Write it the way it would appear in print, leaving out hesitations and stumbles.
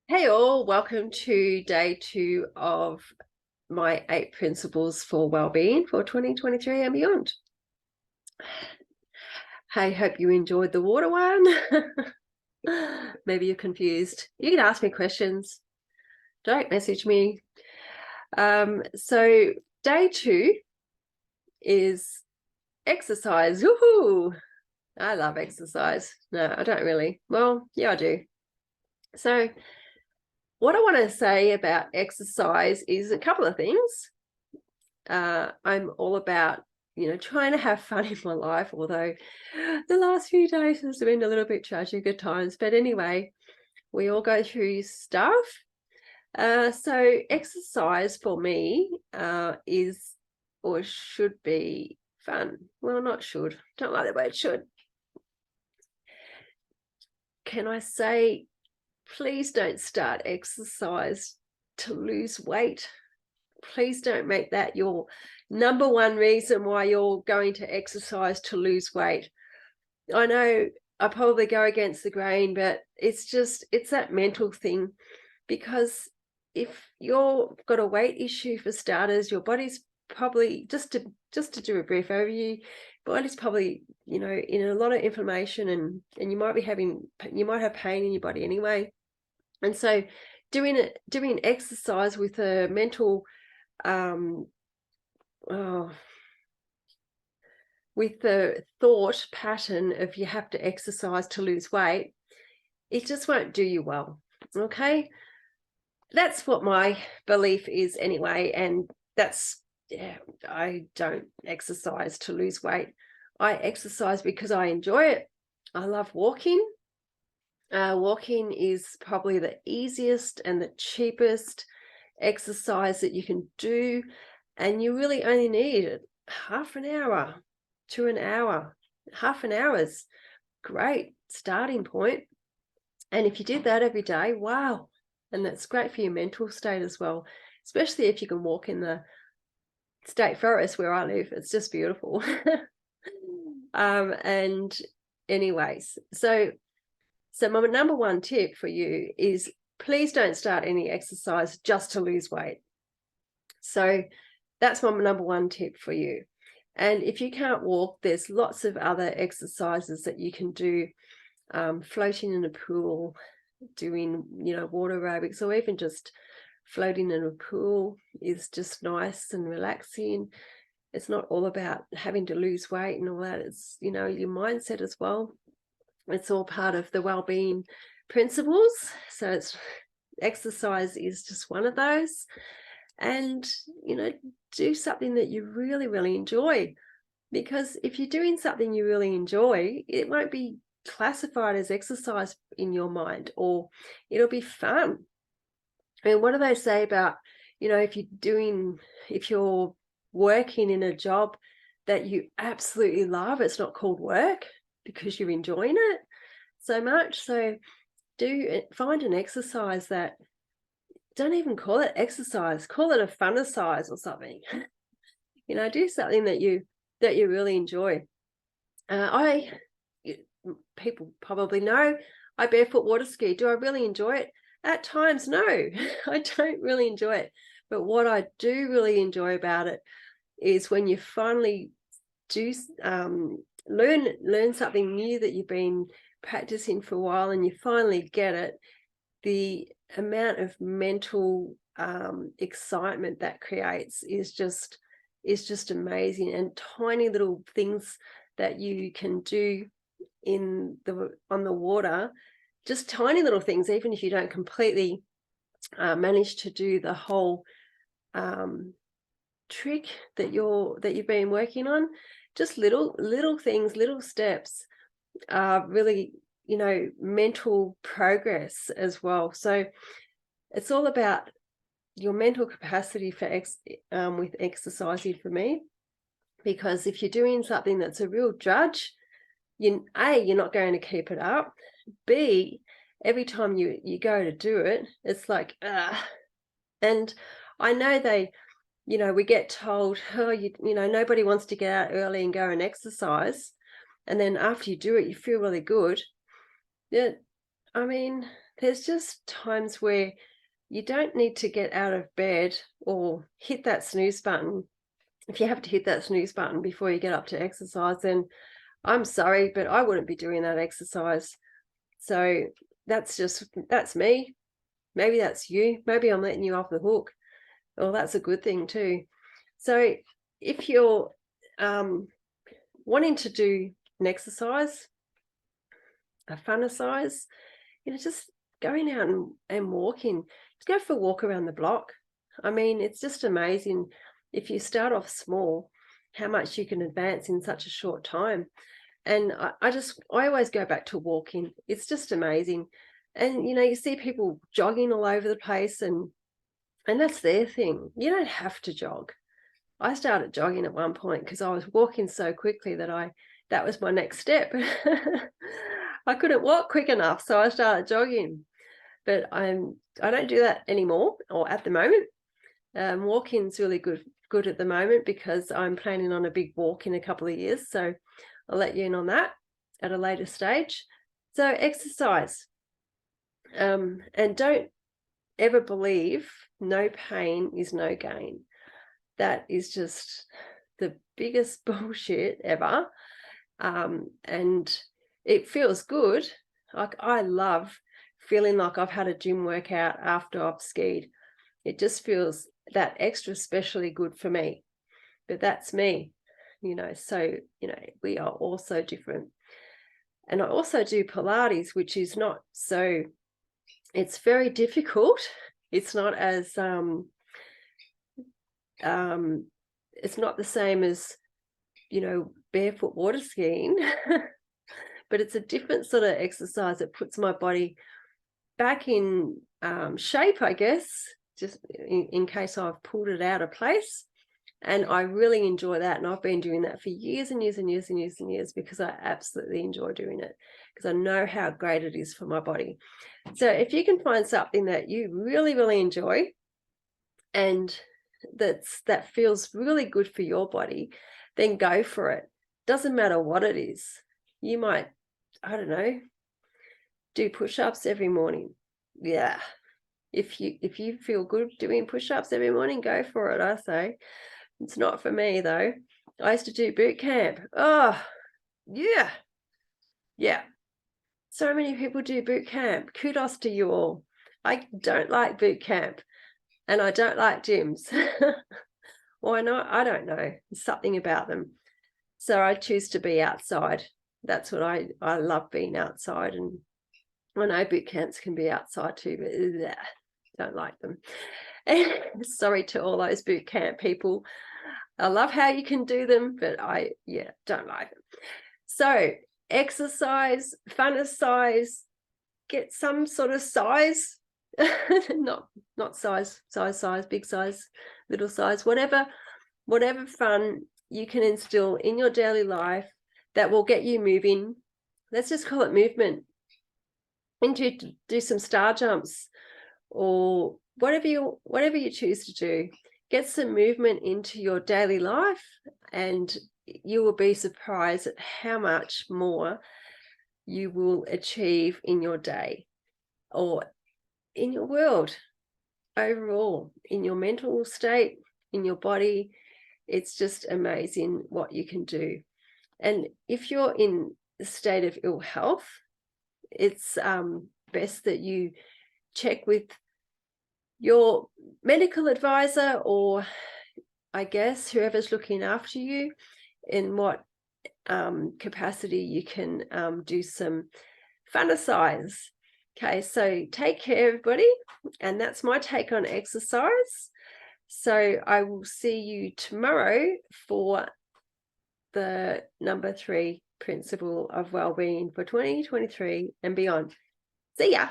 Hey all, welcome to day 2 of my 8 principles for wellbeing for 2023 and beyond. Hey, hope you enjoyed the water one. Maybe you're confused. You can ask me questions. Don't message me. So day 2 is exercise. Woohoo! I love exercise. No, I don't really. Well, yeah, I do. So what I want to say about exercise is a couple of things. I'm all about, trying to have fun in my life, although the last few days has been a little bit tragic at times. But anyway, we all go through stuff. So exercise for me is or should be fun. Well, not should. Don't like the word should. Can I say, please don't start exercise to lose weight. Please don't make that your number one reason why you're going to exercise, to lose weight. I know I probably go against the grain, but it's that mental thing, because if you've got a weight issue, for starters, your body's probably, just to do a brief overview, body's probably, in a lot of inflammation, and you might have pain in your body anyway. And so doing exercise with a mental with the thought pattern of you have to exercise to lose weight, it just won't do you well. Okay, that's what my belief is anyway. And I don't exercise to lose weight. I exercise because I enjoy it. I love walking. Walking is probably the easiest and the cheapest exercise that you can do, and you really only need half an hour to an hour. Half an hour is great starting point. And if you did that every day, wow. And that's great for your mental state as well, especially if you can walk in the state forest where I live. It's just beautiful. And anyways, so my number one tip for you is, please don't start any exercise just to lose weight. So that's my number one tip for you. And if you can't walk, there's lots of other exercises that you can do. Floating in a pool, doing, water aerobics, or even just floating in a pool is just nice and relaxing. It's not all about having to lose weight and all that. It's, your mindset as well. It's all part of the well-being principles. So exercise is just one of those. And, do something that you really, really enjoy. Because if you're doing something you really enjoy, it won't be classified as exercise in your mind, or it'll be fun. I mean, what do they say about, if you're working in a job that you absolutely love, it's not called work because you're enjoying it so much. So find an exercise that, don't even call it exercise, call it a fun-ercise or something. Do something that you really enjoy. People probably know I barefoot water ski. Do I really enjoy it? At times, no, I don't really enjoy it. But what I do really enjoy about it is when you finally do learn something new that you've been practicing for a while, and you finally get it. The amount of mental excitement that creates is just amazing. And tiny little things that you can do on the water, just tiny little things, even if you don't completely manage to do the whole trick that you've been working on, just little things, little steps are really, mental progress as well. So it's all about your mental capacity for with exercising for me. Because if you're doing something that's a real drudge, you're not going to keep it up. B, every time you go to do it, it's like, and I know we get told, nobody wants to get out early and go and exercise, and then after you do it, you feel really good. Yeah, I mean, there's just times where you don't need to get out of bed or hit that snooze button. If you have to hit that snooze button before you get up to exercise, then I'm sorry, but I wouldn't be doing that exercise. So that's me. Maybe that's you. Maybe I'm letting you off the hook. Well, that's a good thing too. So if you're wanting to do an exercise, a fun exercise, just going out and walking, just go for a walk around the block. I mean, it's just amazing if you start off small, how much you can advance in such a short time. And I always go back to walking. It's just amazing. And, you see people jogging all over the place and that's their thing. You don't have to jog. I started jogging at one point because I was walking so quickly that was my next step. I couldn't walk quick enough, so I started jogging. But I don't do that anymore, or at the moment. Walking's really good at the moment because I'm planning on a big walk in a couple of years. So I'll let you in on that at a later stage. So exercise. And don't ever believe no pain is no gain. That is just the biggest bullshit ever. And it feels good. Like, I love feeling like I've had a gym workout after I've skied. It just feels that extra specially good for me. But that's me, so, we are all so different. And I also do Pilates, which is not so, it's very difficult. It's not as, it's not the same as, barefoot water skiing, but it's a different sort of exercise that puts my body back in shape, I guess, just in case I've pulled it out of place. And I really enjoy that. And I've been doing that for years and years and years and years and years because I absolutely enjoy doing it because I know how great it is for my body. So if you can find something that you really, really enjoy and that feels really good for your body, then go for it. Doesn't matter what it is. You might, I don't know, do push-ups every morning. Yeah. If you feel good doing push-ups every morning, go for it, I say. It's not for me though. I used to do boot camp. Oh, yeah. Yeah. So many people do boot camp. Kudos to you all. I don't like boot camp and I don't like gyms. Why not? I don't know. There's something about them. So I choose to be outside. That's what I love, being outside. And I know boot camps can be outside too, but don't like them. Sorry to all those boot camp people. I love how you can do them, but I don't like them. So exercise, fun size, get some sort of size, not size, big size, little size, whatever fun you can instill in your daily life that will get you moving. Let's just call it movement. And to do some star jumps or whatever you choose to do. Get some movement into your daily life and you will be surprised at how much more you will achieve in your day or in your world overall, in your mental state, in your body. It's just amazing what you can do. And if you're in a state of ill health, it's best that you check with your medical advisor or I guess whoever's looking after you in what capacity you can do some fun exercise. Okay, so take care, everybody. And that's my take on exercise. So I will see you tomorrow for the number 3 principle of wellbeing for 2023 and beyond. See ya.